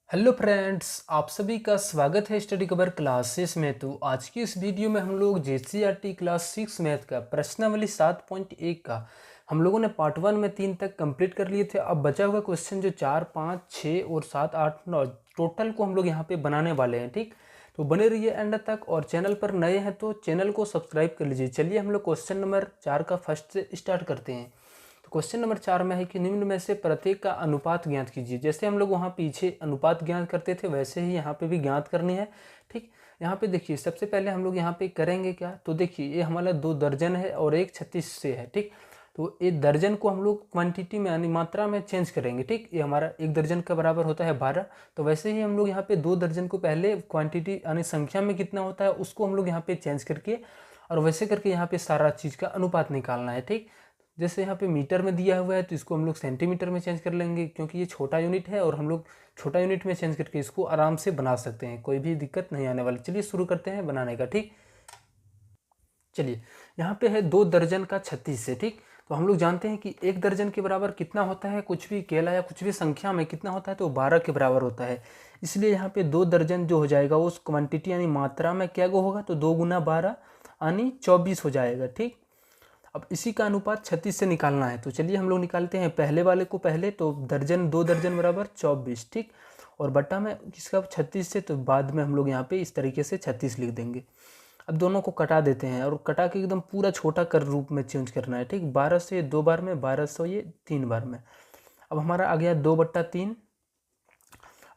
Hello friends, आप सभी का स्वागत है स्टडी कवर क्लासेस में। तो आज की इस वीडियो में हम लोग JCRT क्लास 6 मैथ का प्रश्नावली 7.1 का हम लोगों ने पार्ट 1 में 3 तक कंप्लीट कर लिए थे। अब बचा हुआ क्वेश्चन जो 4, 5, 6 और 7, 8, 9 टोटल को हम लोग यहाँ पे बनाने वाले हैं। ठीक, तो बने रहिए एंड तक। और चैनल पर नए हैं तो चैनल को सब्सक्राइब कर लीजिए। चलिए हम लोग क्वेश्चन नंबर 4 का फर्स्ट से स्टार्ट करते हैं। तो क्वेश्चन नंबर 4 में है कि निम्न में से प्रत्येक का अनुपात ज्ञात कीजिए। जैसे हम लोग वहाँ पीछे अनुपात ज्ञात करते थे वैसे ही यहाँ पे भी ज्ञात करनी है। ठीक, यहाँ पे देखिए सबसे पहले हम लोग यहाँ पे करेंगे क्या, तो देखिए ये हमारा 2 दर्जन है और 1 36 से है। ठीक, तो ये दर्जन को हम लोग क्वांटिटी में यानी मात्रा में चेंज करेंगे। ठीक, ये हमारा 1 दर्जन का बराबर होता है 12। तो वैसे ही हम लोग यहाँ पे 2 दर्जन को पहले क्वांटिटी यानी संख्या में कितना होता है उसको हम लोग यहाँ पे चेंज करके और वैसे करके यहाँ पे सारा चीज़ का अनुपात निकालना है। ठीक, जैसे यहाँ पे मीटर में दिया हुआ है तो इसको हम लोग सेंटीमीटर में चेंज कर लेंगे, क्योंकि ये छोटा यूनिट है और हम लोग छोटा यूनिट में चेंज करके इसको आराम से बना सकते हैं, कोई भी दिक्कत नहीं आने वाली। चलिए शुरू करते हैं बनाने का। ठीक, चलिए यहाँ पे है 2 दर्जन का 36 से। ठीक, तो हम लोग जानते हैं कि 1 दर्जन के बराबर कितना होता है, कुछ भी केला या कुछ भी संख्या में कितना होता है तो 12 के बराबर होता है। इसलिए यहाँ पे 2 दर्जन जो हो जाएगा उस क्वांटिटी यानी मात्रा में क्या होगा, तो 2 गुना 12 यानी 24 हो जाएगा। ठीक, अब इसी का अनुपात 36 से निकालना है। तो चलिए हम लोग निकालते हैं पहले वाले को पहले। तो दर्जन 2 दर्जन बराबर 24। ठीक, और बट्टा में किसका 36 से, तो बाद में हम लोग यहाँ पे इस तरीके से 36 लिख देंगे। अब दोनों को कटा देते हैं और कटा के एकदम पूरा छोटा कर रूप में चेंज करना है। ठीक, 12 से 2 बार में, 1200 ये 3 बार में। अब हमारा आ गया 2/3।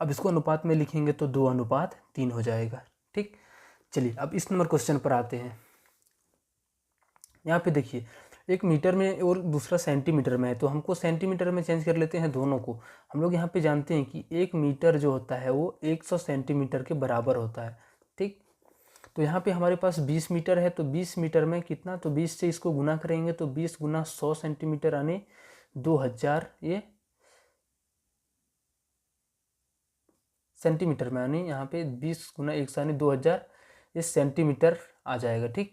अब इसको अनुपात में लिखेंगे तो 2:3 हो जाएगा। ठीक, चलिए अब इस नंबर क्वेश्चन पर आते हैं। यहाँ पे देखिए एक मीटर में और दूसरा सेंटीमीटर में है, तो हमको सेंटीमीटर में चेंज कर लेते हैं दोनों को। हम लोग यहाँ पे जानते हैं कि 1 मीटर जो होता है वो 100 सेंटीमीटर के बराबर होता है। ठीक, तो यहाँ पे हमारे पास 20 मीटर है, तो 20 मीटर में कितना, तो 20 से इसको गुना करेंगे तो 20 गुना 100 सेंटीमीटर यानी 2000 ये सेंटीमीटर में, यानी यहाँ पे 20 गुना 100 यानी 2000 ये सेंटीमीटर आ जाएगा। ठीक,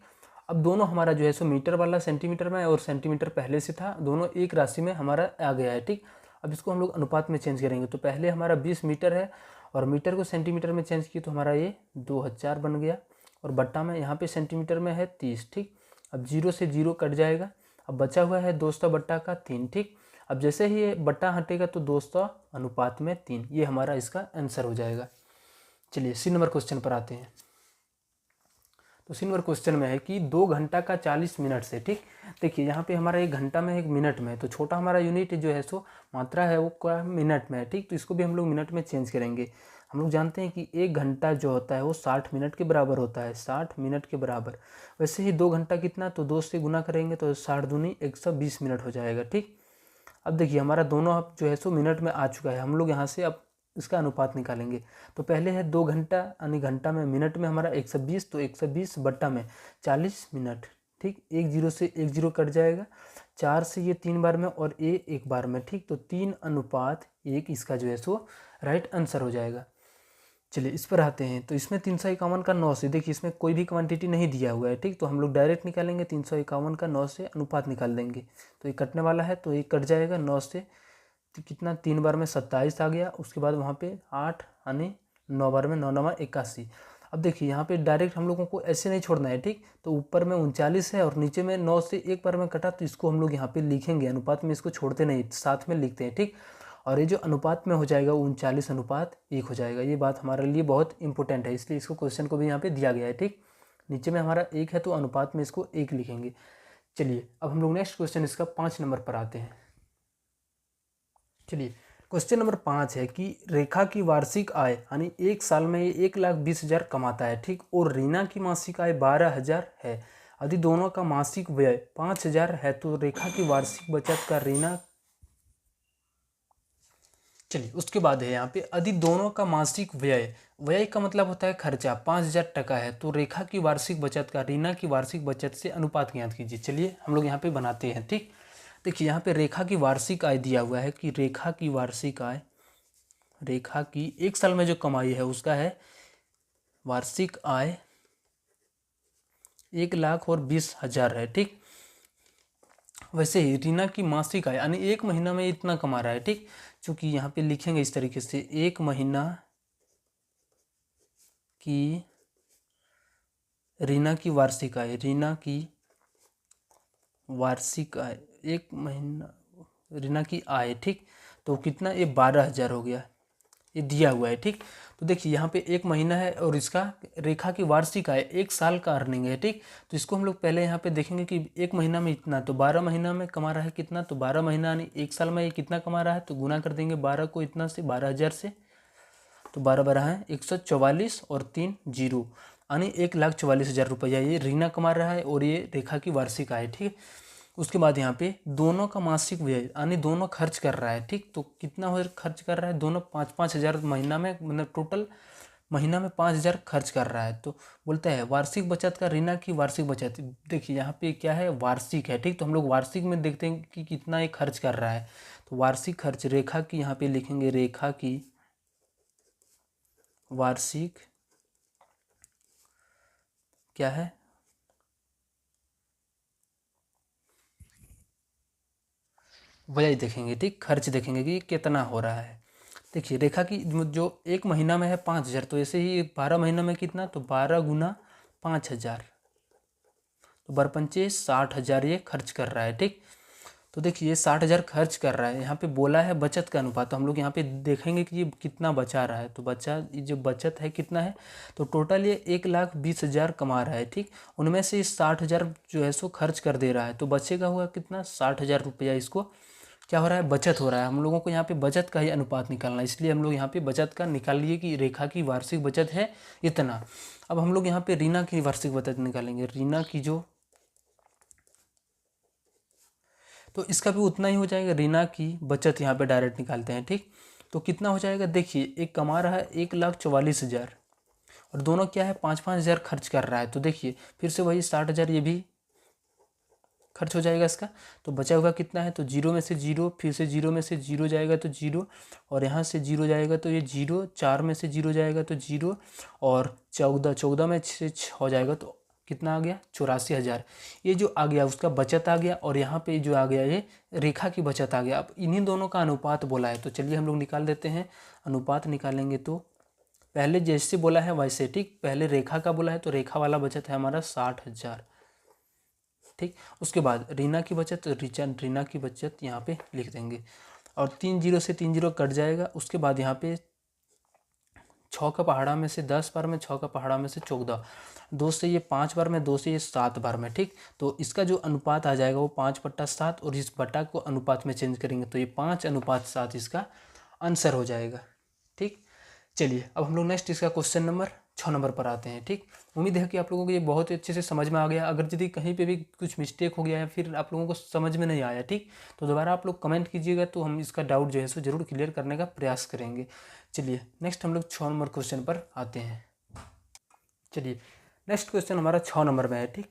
अब दोनों हमारा जो है सो मीटर वाला सेंटीमीटर में और सेंटीमीटर पहले से था, दोनों एक राशि में हमारा आ गया है। ठीक, अब इसको हम लोग अनुपात में चेंज करेंगे। तो पहले हमारा 20 मीटर है और मीटर को सेंटीमीटर में चेंज किए तो हमारा ये 2000 बन गया, और बट्टा में यहाँ पे सेंटीमीटर में है 30। ठीक, अब 0 से 0 कट जाएगा। अब बचा हुआ है 200 बट्टा का 3। ठीक, अब जैसे ही ये बट्टा हटेगा तो 200 अनुपात में 3, ये हमारा इसका आंसर हो जाएगा। चलिए सी नंबर क्वेश्चन पर आते हैं। तो सी नंबर क्वेश्चन में है कि 2 घंटा का 40 मिनट से। ठीक, देखिए यहाँ पे हमारा 1 घंटा में 1 मिनट में है, तो छोटा हमारा यूनिट जो है सो मात्रा है वो क्या मिनट में है। ठीक, तो इसको भी हम लोग मिनट में चेंज करेंगे। हम लोग जानते हैं कि 1 घंटा जो होता है वो 60 मिनट के बराबर होता है, 60 मिनट के बराबर। वैसे ही 2 घंटा कितना, तो 2 से गुना करेंगे तो 60 दूनी 120 मिनट हो जाएगा। ठीक, अब देखिए हमारा दोनों अब जो है सो मिनट में आ चुका है। हम लोग यहाँ से अब इसका अनुपात निकालेंगे। तो पहले है 2 घंटा यानी घंटा में, मिनट में हमारा 120, तो 120 बट्टा में 40 मिनट। ठीक, 1 0 से 1 0 कट जाएगा, 4 से ये 3 बार में और ये 1 बार में। ठीक, तो 3:1 इसका जो है सो राइट आंसर हो जाएगा। चलिए इस पर आते हैं। तो इसमें 351 का 9 से, देखिए इसमें कोई भी क्वांटिटी नहीं दिया हुआ है। ठीक, तो हम लोग डायरेक्ट निकालेंगे, 351 का 9 से अनुपात निकाल देंगे। तो ये कटने वाला है तो ये कट जाएगा 9 से, तो कितना 3 बार में 27 आ गया। उसके बाद वहाँ पे 8 यानी 9 बार में 9 9 81। अब देखिए यहाँ पे डायरेक्ट हम लोगों को ऐसे नहीं छोड़ना है। ठीक, तो ऊपर में 39 है और नीचे में 9 से 1 बार में कटा, तो इसको हम लोग यहाँ पे लिखेंगे अनुपात में, इसको छोड़ते नहीं, साथ में लिखते हैं। ठीक, और ये जो अनुपात में हो जाएगा 39:1 हो जाएगा। ये बात हमारे लिए बहुत इंपॉर्टेंट है, इसलिए इसको क्वेश्चन को भी यहाँ पे दिया गया है। ठीक, नीचे में हमारा 1 है तो अनुपात में इसको 1 लिखेंगे। चलिए अब हम लोग नेक्स्ट क्वेश्चन इसका 5 नंबर पर आते हैं। चलिए क्वेश्चन नंबर 5 है कि रेखा की वार्षिक आय यानी 1 साल में ये 1,20,000 कमाता है। ठीक, और रीना की मासिक आय 12,000 है। यदि दोनों का मासिक व्यय 5,000 है तो रेखा की वार्षिक बचत का रीना। चलिए उसके बाद है यहाँ पे यदि दोनों का मासिक व्यय, व्यय का मतलब होता है खर्चा, 5,000 टका है तो रेखा की वार्षिक बचत का रीना की वार्षिक बचत से अनुपात ज्ञात कीजिए। चलिए हम लोग यहाँ पे बनाते हैं। ठीक, देखिए यहाँ पे रेखा की वार्षिक आय दिया हुआ है कि रेखा की वार्षिक आय, रेखा की 1 साल में जो कमाई है उसका है वार्षिक आय 1,20,000 है। ठीक, वैसे ही रीना की मासिक आय यानी 1 महीना में इतना कमा रहा है। ठीक, चूँकि यहाँ पे लिखेंगे इस तरीके से 1 महीना की रीना की वार्षिक आय, रीना की वार्षिक आय, एक महीना रीना की आय, ठीक। तो कितना, ये 12,000 हो गया, ये दिया हुआ है, ठीक। तो देखिए यहाँ पे एक महीना है और इसका रेखा की वार्षिक आय एक साल का अर्निंग है, ठीक। तो इसको हम लोग पहले यहाँ पे देखेंगे कि एक महीना में इतना, तो 12 महीना में कमा रहा है कितना, तो 12 महीना यानी एक साल में ये कितना कमा रहा है, तो गुना कर देंगे 12 को इतना से 12,000 से, तो 12 12 है 144 और 3 जीरो, यानी 1,44,000 रुपया ये रीना कमा रहा है और ये रेखा की वार्षिक आय, ठीक। उसके बाद यहाँ पे दोनों का मासिक व्यय यानी दोनों खर्च कर रहा है, ठीक। तो कितना हो खर्च कर रहा है, दोनों 5,000 महीना में, मतलब टोटल महीना में 5,000 खर्च कर रहा है। तो बोलते हैं वार्षिक बचत का रीना की वार्षिक बचत, देखिए यहाँ पे क्या है, वार्षिक है, ठीक। तो हम लोग वार्षिक में देखते हैं कि कितना ये खर्च कर रहा है। तो वार्षिक खर्च रेखा की, यहाँ पे लिखेंगे रेखा की वार्षिक क्या है, व्यय देखेंगे, ठीक। खर्च देखेंगे कि कितना हो रहा है। देखिए रेखा की जो एक महीना में है 5,000, तो ऐसे ही 12 महीना में कितना, तो 12 गुना 5,000, तो 12×5 60,000 ये खर्च कर रहा है, ठीक। तो देखिए ये 60,000 खर्च कर रहा है। यहाँ पे बोला है बचत का अनुपात, तो हम लोग यहाँ पे देखेंगे कि ये कितना बचा रहा है। तो ये जो बचत है कितना है, तो टोटल ये 1,20,000 कमा रहा है, ठीक। उनमें से 60,000 जो है सो खर्च कर दे रहा है, तो बचेगा हुआ कितना, 60,000 रुपया इसको क्या हो रहा है, बचत हो रहा है। हम लोगों को यहाँ पे बचत का ही अनुपात निकालना है, इसलिए हम लोग यहाँ पे बचत का निकाल लिए कि रेखा की वार्षिक बचत है इतना। अब हम लोग यहाँ पे रीना की वार्षिक बचत निकालेंगे, रीना की जो, तो इसका भी उतना ही हो जाएगा, रीना की बचत यहाँ पे डायरेक्ट निकालते हैं, ठीक। तो कितना हो जाएगा, देखिए एक कमा रहा है 1,44,000 और दोनों क्या है 5-5 हज़ार खर्च कर रहा है। तो देखिए फिर से वही 60,000 ये भी खर्च हो जाएगा इसका। तो बचा हुआ कितना है, तो जीरो में से जीरो, फिर से जीरो में से जीरो जाएगा तो जीरो, और यहाँ से जीरो जाएगा तो ये जीरो, 4 में से जीरो जाएगा तो जीरो, और 14 में से 6 हो जाएगा तो कितना आ गया, 84,000। ये जो आ गया उसका बचत आ गया, और यहाँ पे जो आ गया ये रेखा की बचत आ गया। अब इन्हीं दोनों का अनुपात बोला है, तो चलिए हम लोग निकाल देते हैं। अनुपात निकालेंगे तो पहले जैसे बोला है वैसे, ठीक। पहले रेखा का बोला है तो रेखा वाला बचत है हमारा 60,000, ठीक। उसके बाद रीना की बचत, रीना की बचत यहाँ पे लिख देंगे, और 3 जीरो से 3 जीरो कट जाएगा। उसके बाद यहाँ पे 6 का पहाड़ा में से 10 बार में, 6 का पहाड़ा में से 14, 2 से ये 5 बार में, 2 से ये 7 बार में, ठीक। तो इसका जो अनुपात आ जाएगा वो 5/7, और इस बटा को अनुपात में चेंज करेंगे तो ये 5:7 इसका आंसर हो जाएगा, ठीक। चलिए अब हम लोग नेक्स्ट इसका क्वेश्चन नंबर 6 नंबर पर आते हैं, ठीक। उम्मीद है कि आप लोगों को ये बहुत ही अच्छे से समझ में आ गया। अगर यदि कहीं पे भी कुछ मिस्टेक हो गया है, फिर आप लोगों को समझ में नहीं आया, ठीक, तो दोबारा आप लोग कमेंट कीजिएगा, तो हम इसका डाउट जो है सो जरूर क्लियर करने का प्रयास करेंगे। चलिए नेक्स्ट हम लोग 6 नंबर क्वेश्चन पर आते हैं। चलिए नेक्स्ट क्वेश्चन हमारा 6 नंबर में है, ठीक।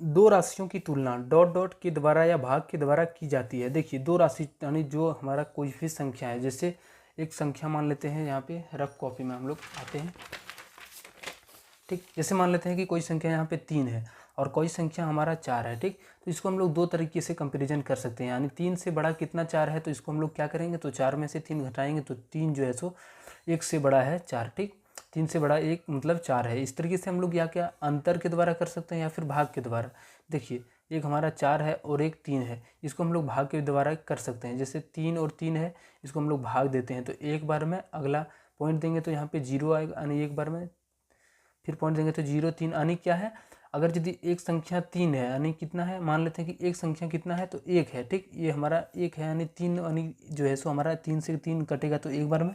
दो राशियों की तुलना डॉट डॉट के द्वारा या भाग के द्वारा की जाती है। देखिए दो राशि यानी जो हमारा कोई भी संख्या है, जैसे एक संख्या मान लेते हैं, यहाँ पे रफ कॉपी में हम लोग आते हैं, ठीक। जैसे मान लेते हैं कि कोई संख्या यहाँ पे 3 है और कोई संख्या हमारा 4 है, ठीक। तो इसको हम लोग दो तरीके से कंपेरिजन कर सकते हैं, यानी 3 से बड़ा कितना 4 है, तो इसको हम लोग क्या करेंगे, तो 4 में से 3 घटाएंगे तो 3 जो है सो 1 से बड़ा है 4, ठीक। 3 से बड़ा 1 मतलब 4 है। इस तरीके से हम लोग या क्या अंतर के द्वारा कर सकते हैं या फिर भाग के द्वारा। देखिए एक हमारा 4 है और एक 3 है, इसको हम लोग भाग के द्वारा कर सकते हैं। जैसे 3 और 3 है, इसको हम लोग भाग देते हैं तो एक बार में अगला पॉइंट देंगे तो यहाँ पे 0 आएगा, यानी एक बार में फिर पॉइंट देंगे तो 0 3, यानी क्या है, अगर यदि एक संख्या 3 है यानी कितना है, मान लेते हैं कि एक संख्या कितना है, तो 1 है, ठीक। ये हमारा 1 है यानी 3, यानी जो है सो हमारा 3 से 3 कटेगा तो एक बार में,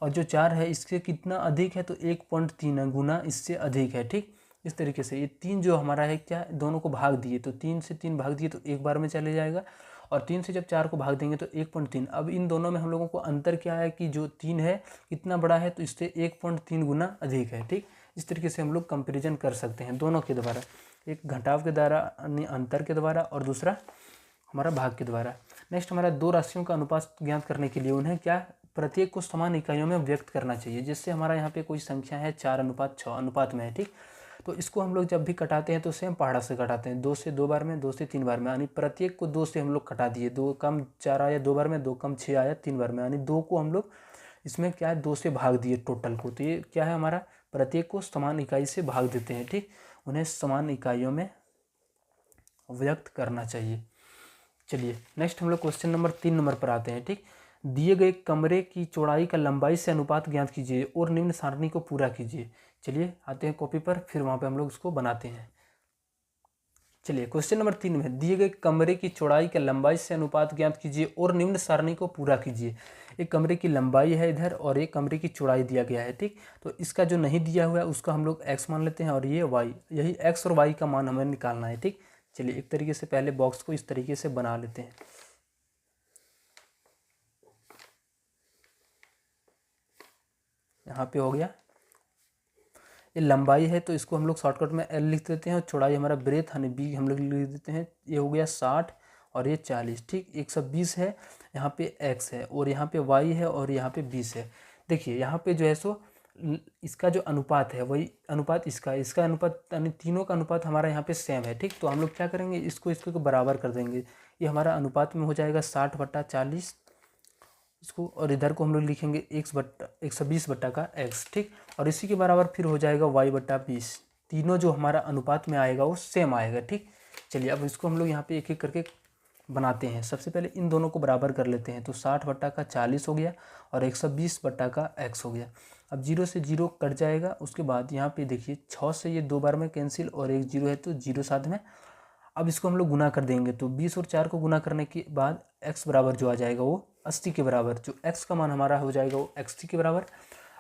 और जो 4 है इससे कितना अधिक है, तो 1.3 गुना इससे अधिक है, ठीक। इस तरीके से ये 3 जो हमारा है क्या, दोनों को भाग दिए तो 3 से 3 भाग दिए तो एक बार में चले जाएगा, और 3 से जब 4 को भाग देंगे तो 1.3। अब इन दोनों में हम लोगों को अंतर क्या है कि जो 3 है कितना बड़ा है, तो इससे 1.3 गुना अधिक है, ठीक। इस तरीके से हम लोग कंपेरिजन कर सकते हैं दोनों के द्वारा, एक घटाव के द्वारा यानी अंतर के द्वारा, और दूसरा हमारा भाग के द्वारा। नेक्स्ट हमारा दो राशियों का अनुपात ज्ञात करने के लिए उन्हें क्या, प्रत्येक को समान इकाइयों में व्यक्त करना चाहिए। जिससे हमारा यहाँ पे कोई संख्या है 4:6 अनुपात में है, ठीक। तो इसको हम लोग जब भी कटाते हैं तो सेम पहाड़ा से कटाते हैं, 2 से 2 बार में, 2 से 3 बार में, यानी प्रत्येक को 2 से हम लोग कटा दिए, 2 कम 4 आया 2 बार में, 2 कम 6 आया 3 बार में, यानी 2 को हम लोग इसमें क्या है 2 से भाग दिए टोटल को, तो ये क्या है हमारा प्रत्येक को समान इकाई से भाग देते हैं, ठीक, उन्हें समान इकाइयों में व्यक्त करना चाहिए। चलिए नेक्स्ट हम लोग क्वेश्चन नंबर 3 नंबर पर आते हैं, ठीक। दिए गए कमरे की चौड़ाई का लंबाई से अनुपात ज्ञात कीजिए और निम्न सारणी को पूरा कीजिए। चलिए आते हैं कॉपी पर, फिर वहाँ पे हम लोग इसको बनाते हैं। चलिए क्वेश्चन नंबर 3 में दिए गए कमरे की चौड़ाई का लंबाई से अनुपात ज्ञात कीजिए और निम्न सारणी को पूरा कीजिए। एक कमरे की लंबाई है इधर और एक कमरे की चौड़ाई दिया गया है, ठीक। तो इसका जो नहीं दिया हुआ है उसका हम लोग x मान लेते हैं और ये y, यही x और y का मान हमें निकालना है, ठीक। चलिए एक तरीके से पहले बॉक्स को इस तरीके से बना लेते हैं। यहाँ पे हो गया, ये लंबाई है तो इसको हम लोग शॉर्टकट में L लिख देते हैं और चौड़ाई हमारा ब्रेथ यानी B हम लोग लिख देते हैं। ये हो गया 60 और ये 40, ठीक। 120 है, यहाँ पे x है और यहाँ पे y है और यहाँ पे 20 है। देखिए यहाँ पे जो है सो इसका जो अनुपात है वही अनुपात इसका अनुपात यानी तीनों का अनुपात हमारा यहाँ पे सेम है, ठीक। तो हम लोग क्या करेंगे, इसको बराबर कर देंगे। ये हमारा अनुपात में हो जाएगा 60/40 इसको, और इधर को हम लोग लिखेंगे 120 का x, ठीक। और इसी के बराबर फिर हो जाएगा y/20। तीनों जो हमारा अनुपात में आएगा वो सेम आएगा, ठीक। चलिए अब इसको हम लोग यहाँ पे एक एक करके बनाते हैं। सबसे पहले इन दोनों को बराबर कर लेते हैं, तो 60/40 हो गया और 120 x हो गया। अब 0 से 0 कट जाएगा। उसके बाद यहाँ पे देखिए 6 से ये 2 बार में कैंसिल और एक 0 है तो 0 साथ में। अब इसको हम लोग गुना कर देंगे, तो 20 और 4 को गुना करने के बाद x बराबर जो आ जाएगा वो 80 के बराबर, जो x का मान हमारा हो जाएगा वो 60 के बराबर।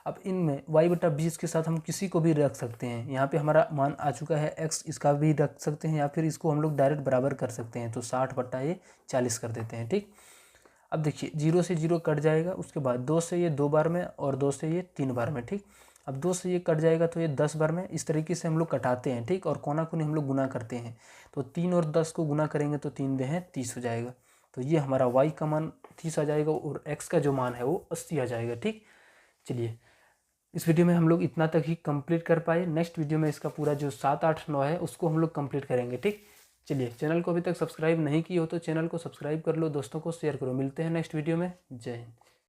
अब इनमें y/20 के साथ हम किसी को भी रख सकते हैं। यहाँ पे हमारा मान आ चुका है x, इसका भी रख सकते हैं या फिर इसको हम लोग डायरेक्ट बराबर कर सकते हैं, तो 60/40 कर देते हैं, ठीक। अब देखिए 0 से 0 कट जाएगा। उसके बाद 2 से ये 2 बार में और 2 से ये 3 बार में, ठीक। अब 2 से ये कट जाएगा तो ये 10 बार में। इस तरीके से हम लोग कटाते हैं, ठीक। और कोना कोनी हम लोग गुना करते हैं, तो 3 और 10 को गुना करेंगे तो 3 दें 30 हो जाएगा। तो ये हमारा y का मान 30 आ जाएगा और x का जो मान है वो 80 आ जाएगा, ठीक। चलिए इस वीडियो में हम लोग इतना तक ही कंप्लीट कर पाए। नेक्स्ट वीडियो में इसका पूरा जो 7, 8, 9 है उसको हम लोग कंप्लीट करेंगे, ठीक। चलिए चैनल को अभी तक सब्सक्राइब नहीं किए हो तो चैनल को सब्सक्राइब कर लो, दोस्तों को शेयर करो। मिलते हैं नेक्स्ट वीडियो में। जय हिंद।